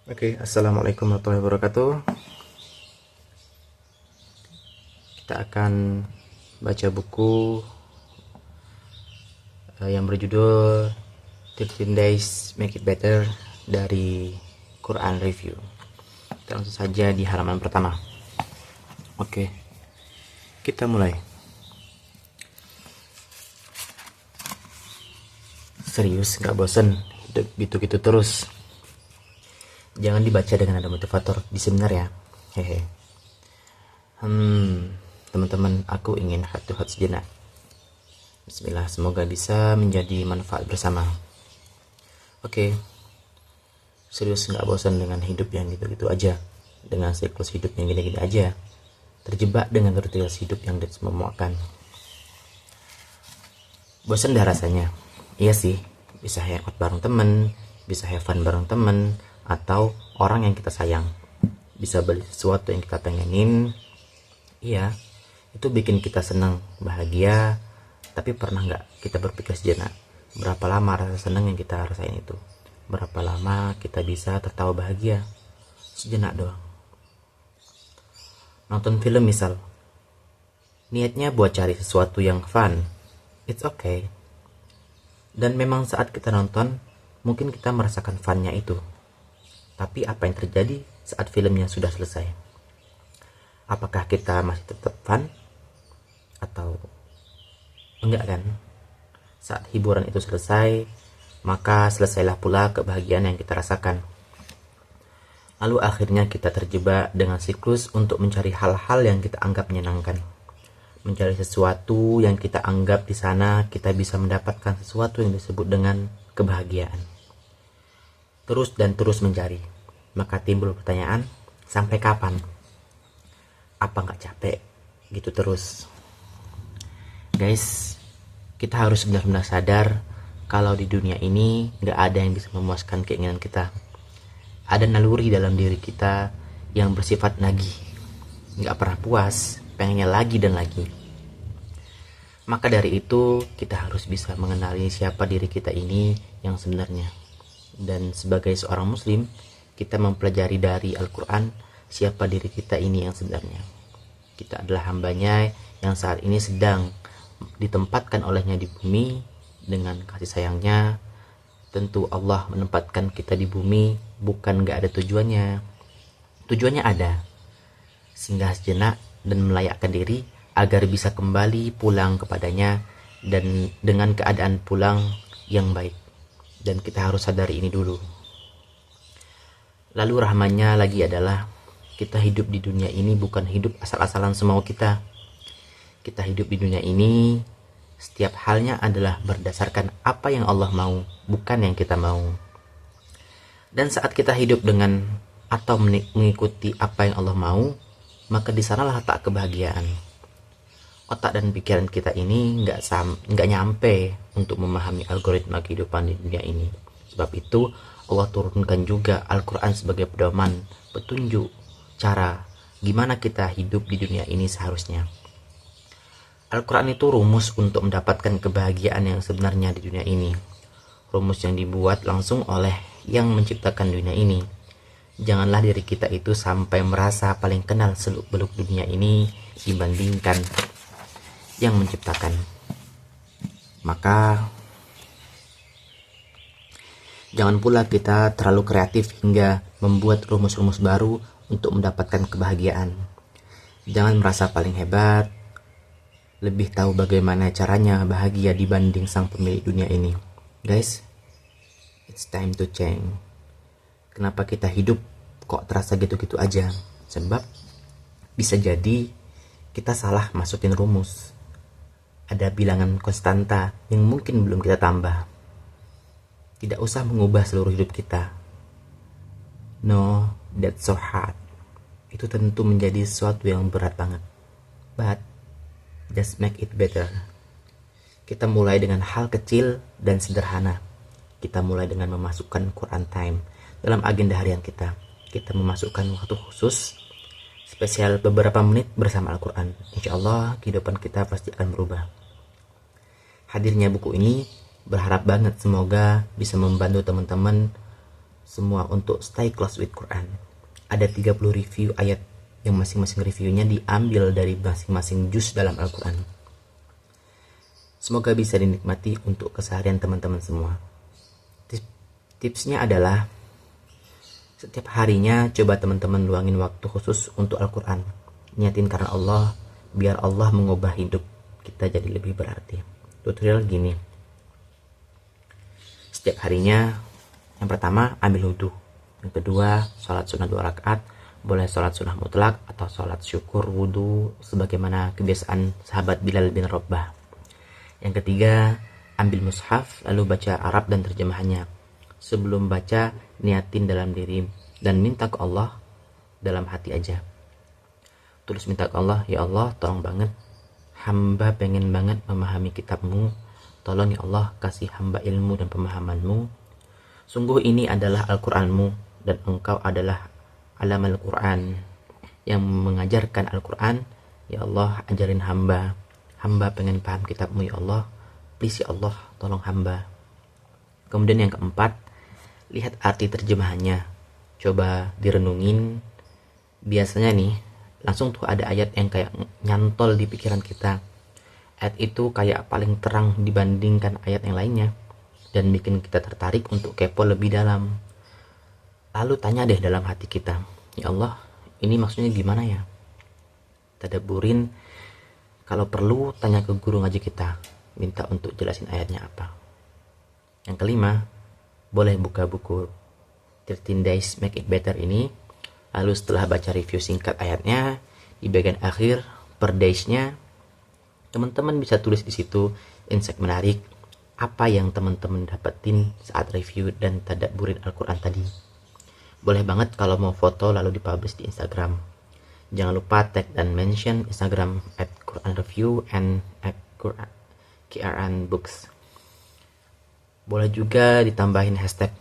Oke, assalamualaikum warahmatullahi wabarakatuh. Kita akan baca buku yang berjudul 13 Days Make It Better dari Quran Review. Kita langsung saja di halaman pertama. Oke, kita mulai. Serius, nggak bosen hidup gitu-gitu terus. Jangan dibaca dengan ada motivator di seminar ya. Hehe. Teman-teman, aku ingin heart to heart sejenak. Bismillah, semoga bisa menjadi manfaat bersama. Oke. Serius, nggak bosan dengan hidup yang gitu-gitu aja, dengan siklus hidup yang gini-gini aja, terjebak dengan rutinitas hidup yang memuakkan. Bosan dah rasanya. Iya sih, bisa hangout bareng temen, bisa have fun bareng temen, atau orang yang kita sayang, bisa beli sesuatu yang kita pengenin. Iya, itu bikin kita senang, bahagia. Tapi pernah nggak kita berpikir sejenak, berapa lama rasa senang yang kita rasain itu? Berapa lama kita bisa tertawa bahagia? Sejenak doang. Nonton film misal, niatnya buat cari sesuatu yang fun. It's okay. Dan memang saat kita nonton, mungkin kita merasakan funnya itu. Tapi apa yang terjadi saat filmnya sudah selesai? Apakah kita masih tetap fun? Atau enggak kan? Saat hiburan itu selesai, maka selesailah pula kebahagiaan yang kita rasakan. Lalu akhirnya kita terjebak dengan siklus untuk mencari hal-hal yang kita anggap menyenangkan. Mencari sesuatu yang kita anggap di sana kita bisa mendapatkan sesuatu yang disebut dengan kebahagiaan. Terus dan terus mencari. Maka timbul pertanyaan, sampai kapan? Apa nggak capek? Gitu terus. Guys, kita harus benar-benar sadar kalau di dunia ini nggak ada yang bisa memuaskan keinginan kita. Ada naluri dalam diri kita yang bersifat nagih. Nggak pernah puas, pengennya lagi dan lagi. Maka dari itu, kita harus bisa mengenali siapa diri kita ini yang sebenarnya. Dan sebagai seorang muslim, kita mempelajari dari Al-Quran siapa diri kita ini yang sebenarnya. Kita adalah hambanya yang saat ini sedang ditempatkan olehnya di bumi dengan kasih sayangnya. Tentu Allah menempatkan kita di bumi bukan gak ada tujuannya. Tujuannya ada, singgah sejenak dan melayakkan diri agar bisa kembali pulang kepadanya dan dengan keadaan pulang yang baik. Dan kita harus sadari ini dulu. Lalu rahmannya lagi adalah kita hidup di dunia ini bukan hidup asal-asalan semau kita. Kita hidup di dunia ini, setiap halnya adalah berdasarkan apa yang Allah mau, bukan yang kita mau. Dan saat kita hidup dengan atau mengikuti apa yang Allah mau, maka di sanalah letak kebahagiaan. Otak dan pikiran kita ini nggak nyampe untuk memahami algoritma kehidupan di dunia ini. Sebab itu Allah turunkan juga Al-Quran sebagai pedoman, petunjuk, cara gimana kita hidup di dunia ini seharusnya. Al-Quran itu rumus untuk mendapatkan kebahagiaan yang sebenarnya di dunia ini. Rumus yang dibuat langsung oleh yang menciptakan dunia ini. Janganlah diri kita itu sampai merasa paling kenal seluk-beluk dunia ini dibandingkan yang menciptakan. Maka jangan pula kita terlalu kreatif hingga membuat rumus-rumus baru untuk mendapatkan kebahagiaan. Jangan merasa paling hebat, lebih tahu bagaimana caranya bahagia dibanding sang pemilik dunia ini. Guys, it's time to change. Kenapa kita hidup kok terasa gitu-gitu aja? Sebab bisa jadi kita salah masukin rumus. Ada bilangan konstanta yang mungkin belum kita tambah. Tidak usah mengubah seluruh hidup kita. No, that's so hard. Itu tentu menjadi sesuatu yang berat banget. But just make it better. Kita mulai dengan hal kecil dan sederhana. Kita mulai dengan memasukkan Quran Time dalam agenda harian kita. Kita memasukkan waktu khusus spesial beberapa menit bersama Al-Quran. Insya Allah kehidupan kita pasti akan berubah. Hadirnya buku ini berharap banget semoga bisa membantu teman-teman semua untuk stay close with Quran. Ada 30 review ayat yang masing-masing reviewnya diambil dari masing-masing juz dalam Al-Quran. Semoga bisa dinikmati untuk keseharian teman-teman semua. Tipsnya adalah setiap harinya coba teman-teman luangin waktu khusus untuk Al-Quran. Niatin karena Allah, biar Allah mengubah hidup kita jadi lebih berarti. Tutorial gini. Setiap harinya, yang pertama ambil wudhu. Yang kedua, sholat sunnah 2 rakaat. Boleh sholat sunnah mutlak atau sholat syukur wudhu sebagaimana kebiasaan sahabat Bilal bin Rabah. Yang ketiga, ambil mushaf lalu baca Arab dan terjemahannya. Sebelum baca, niatin dalam diri dan minta ke Allah dalam hati aja. Terus minta ke Allah, ya Allah tolong banget, hamba pengen banget memahami kitabmu. Tolong ya Allah kasih hamba ilmu dan pemahamanmu. Sungguh ini adalah Al-Quranmu dan engkau adalah alam Al-Quran yang mengajarkan Al-Quran. Ya Allah ajarin hamba. Hamba pengen paham kitabmu ya Allah. Please ya Allah tolong hamba. Kemudian yang keempat, lihat arti terjemahannya. Coba direnungin. Biasanya nih, langsung tuh ada ayat yang kayak nyantol di pikiran kita. Ayat itu kayak paling terang dibandingkan ayat yang lainnya. Dan bikin kita tertarik untuk kepo lebih dalam. Lalu tanya deh dalam hati kita, ya Allah, ini maksudnya gimana ya? Tadabburin. Kalau perlu, tanya ke guru ngaji kita. Minta untuk jelasin ayatnya apa. Yang kelima, boleh buka buku 13 Days Make It Better ini. Lalu setelah baca review singkat ayatnya, di bagian akhir per days-nya, teman-teman bisa tulis di situ insight menarik apa yang teman-teman dapetin saat review dan tadabburin Al-Quran tadi. Boleh banget kalau mau foto lalu dipublish di Instagram. Jangan lupa tag dan mention Instagram @QuranReview and @QuranBooks. Boleh juga ditambahin hashtag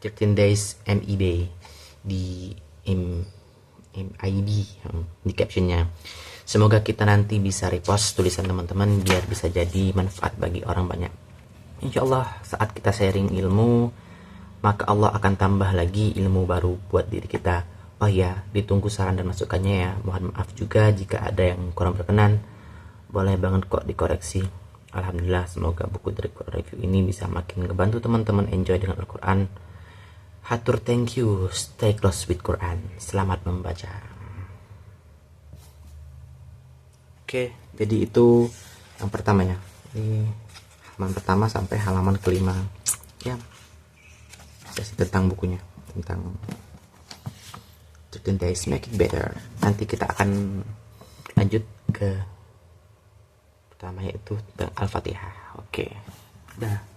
13 Days MEB di MIB di captionnya. Semoga kita nanti bisa repost tulisan teman-teman biar bisa jadi manfaat bagi orang banyak. Insya Allah saat kita sharing ilmu, maka Allah akan tambah lagi ilmu baru buat diri kita. Oh ya, ditunggu saran dan masukannya ya. Mohon maaf juga jika ada yang kurang berkenan. Boleh banget kok dikoreksi. Alhamdulillah, semoga buku dari Quran Review ini bisa makin ngebantu teman-teman enjoy dengan Al-Quran. Hatur thank you, stay close with Quran. Selamat membaca. Oke, jadi itu yang pertama ya. Ini halaman pertama sampai halaman kelima. Ya, sesi tentang bukunya, tentang 13 Days Make It Better. Nanti kita akan lanjut ke pertama yaitu tentang Al-Fatihah. Oke. Dah.